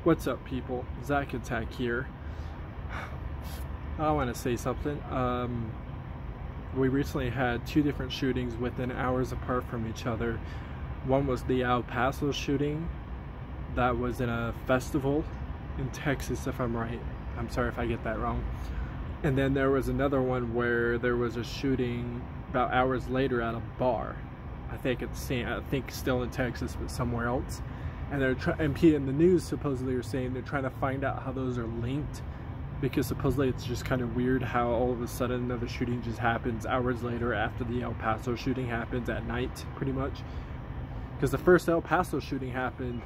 What's up, people? Zach Attack here. I want to say something. We recently had two different shootings within hours apart from each other. One was the El Paso shooting that was in a festival in Texas, if I'm right. I'm sorry if I get that wrong. And then there was another one where there was a shooting about hours later at a bar. I think still in Texas, but somewhere else. And they're in the news supposedly are saying they're trying to find out how those are linked, because supposedly it's just kind of weird how all of a sudden another shooting just happens hours later after the El Paso shooting happens at night, pretty much. Because the first El Paso shooting happened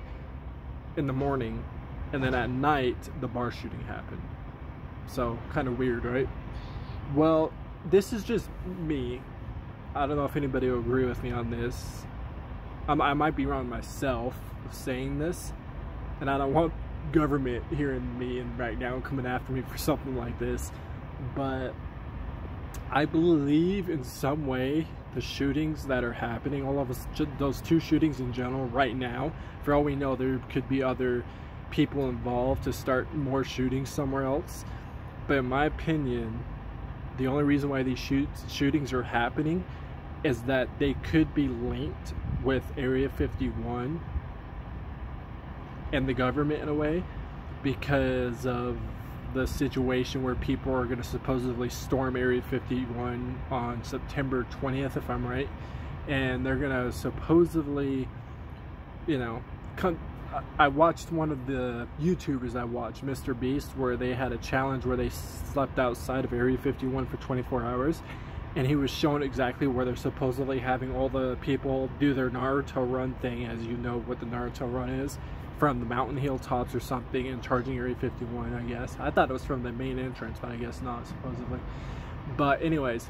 in the morning, and then at night the bar shooting happened. So kind of weird, right? Well, this is just me. I don't know if anybody will agree with me on this. I might be wrong myself of saying this, and I don't want government hearing me and right now coming after me for something like this, but I believe in some way the shootings that are happening, all of us, those two shootings in general right now, for all we know there could be other people involved to start more shootings somewhere else. But in my opinion, the only reason why these shootings are happening is that they could be linked with Area 51 and the government in a way, because of the situation where people are going to supposedly storm Area 51 on September 20th, if I'm right, and they're going to supposedly, you know, I watched one of the YouTubers I watched, Mr. Beast, where they had a challenge where they slept outside of Area 51 for 24 hours, and he was showing exactly where they're supposedly having all the people do their Naruto run thing, as you know what the Naruto run is, from the mountain hilltops or something, and charging Area 51, I guess. I thought it was from the main entrance, but I guess not, supposedly. But anyways,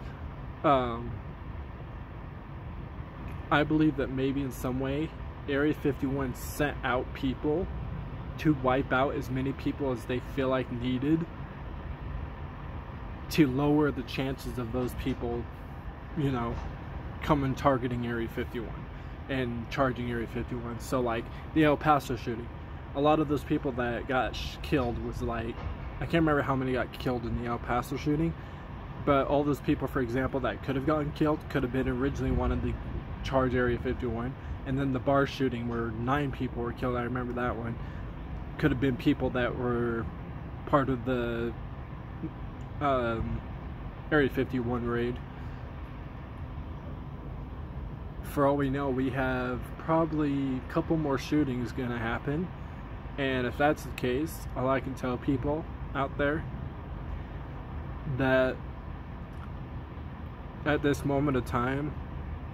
I believe that maybe in some way Area 51 sent out people to wipe out as many people as they feel like needed, to lower the chances of those people, you know, coming targeting Area 51 and charging Area 51. So like the El Paso shooting, a lot of those people that got killed was like, I can't remember how many got killed in the El Paso shooting, but all those people, for example, that could have gotten killed could have been originally wanted to charge Area 51. And then the bar shooting where 9 people were killed, I remember that one, could have been people that were part of the Area 51 raid. For all we know, we have probably a couple more shootings gonna happen, and if that's the case, all I can tell people out there that at this moment of time,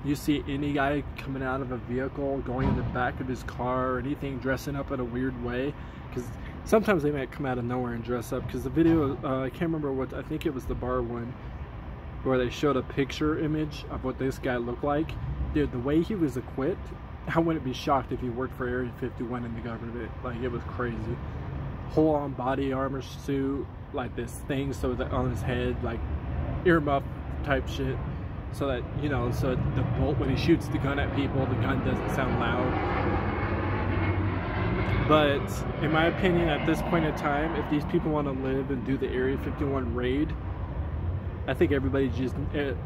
you see any guy coming out of a vehicle, going in the back of his car or anything, dressing up in a weird way, because sometimes they might come out of nowhere and dress up, because the video, I can't remember what, I think it was the bar one, where they showed a picture image of what this guy looked like. Dude, the way he was equipped, I wouldn't be shocked if he worked for Area 51 in the government. Like, it was crazy. Whole on body armor suit, like this thing so that on his head, like earmuff type shit, so that, you know, so the bolt, when he shoots the gun at people, the gun doesn't sound loud. But in my opinion, at this point in time, if these people want to live and do the Area 51 raid, I think everybody just,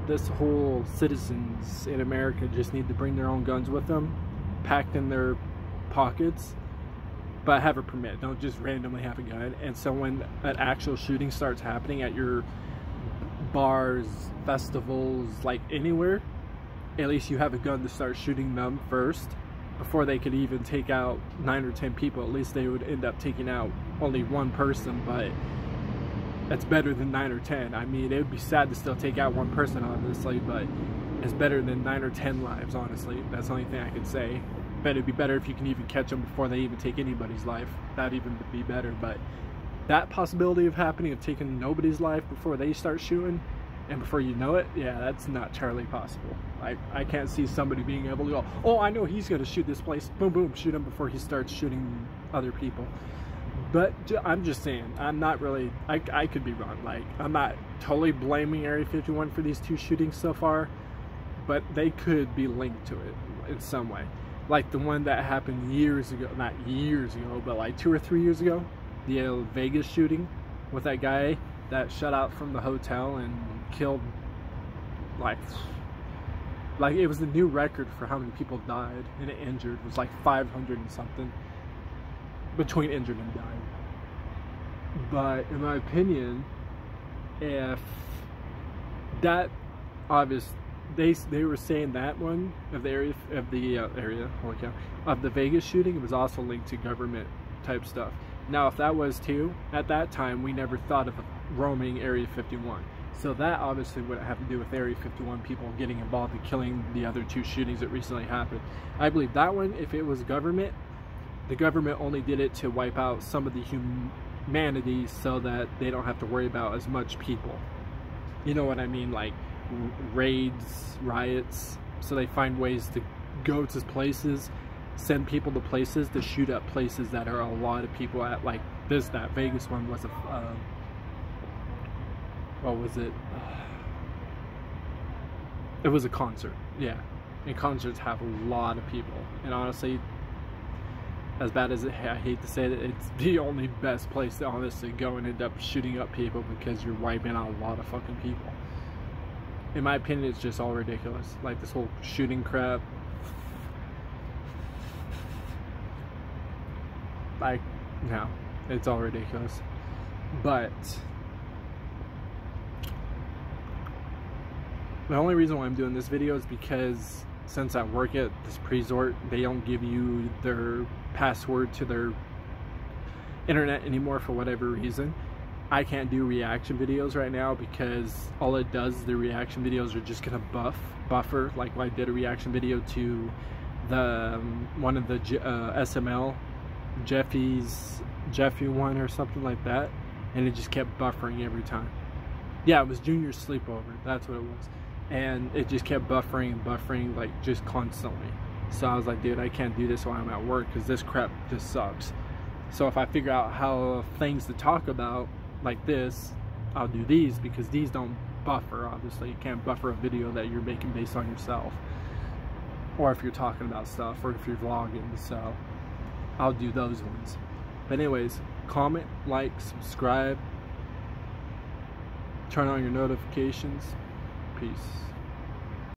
this whole citizens in America just need to bring their own guns with them, packed in their pockets, but have a permit. Don't just randomly have a gun. And so when an actual shooting starts happening at your bars, festivals, like anywhere, at least you have a gun to start shooting them first, before they could even take out 9 or 10 people. At least they would end up taking out only one person, but that's better than 9 or 10. I mean, it would be sad to still take out one person, honestly, but it's better than 9 or 10 lives, honestly. That's the only thing I could say. But it'd be better if you can even catch them before they even take anybody's life. That'd even be better. But that possibility of happening, of taking nobody's life before they start shooting, and before you know it, yeah, that's not entirely possible. I can't see somebody being able to go, oh, I know he's going to shoot this place, boom, boom, shoot him before he starts shooting other people. But I'm just saying, I'm not really, I could be wrong. Like, I'm not totally blaming Area 51 for these two shootings so far, but they could be linked to it in some way. like the one that happened years ago, not years ago, but like 2 or 3 years ago, the Vegas shooting with that guy that shut out from the hotel and killed like it was the new record for how many people died and injured. It was like 500 and something between injured and died. But in my opinion, if that obvious, they were saying that one of the area of the Vegas shooting, it was also linked to government type stuff. Now, if that was too, at that time we never thought of roaming Area 51. So that obviously wouldn't have to do with Area 51 people getting involved in killing the other 2 shootings that recently happened. I believe that one, if it was government, the government only did it to wipe out some of the humanity so that they don't have to worry about as much people. You know what I mean? Like raids, riots. So they find ways to go to places, send people to places to shoot up places that are a lot of people at. Like that Vegas one was a what was it? It was a concert, yeah. And concerts have a lot of people. And honestly, as bad as I hate to say it, it's the only best place to honestly go and end up shooting up people, because you're wiping out a lot of fucking people. In my opinion, it's just all ridiculous. Like this whole shooting crap. Like, no, it's all ridiculous. But the only reason why I'm doing this video is because since I work at this resort, they don't give you their password to their internet anymore for whatever reason. I can't do reaction videos right now because all it does, the reaction videos are just gonna buffer. Like I did a reaction video to the one of the SML Jeffy one or something like that, and it just kept buffering every time. Yeah, it was Junior's sleepover, that's what it was. And it just kept buffering and buffering, like just constantly. So I was like, dude, I can't do this while I'm at work because this crap just sucks. So if I figure out how things to talk about like this, I'll do these, because these don't buffer. Obviously you can't buffer a video that you're making based on yourself, or if you're talking about stuff, or if you're vlogging. So I'll do those ones. But anyways, comment, like, subscribe, turn on your notifications. Peace.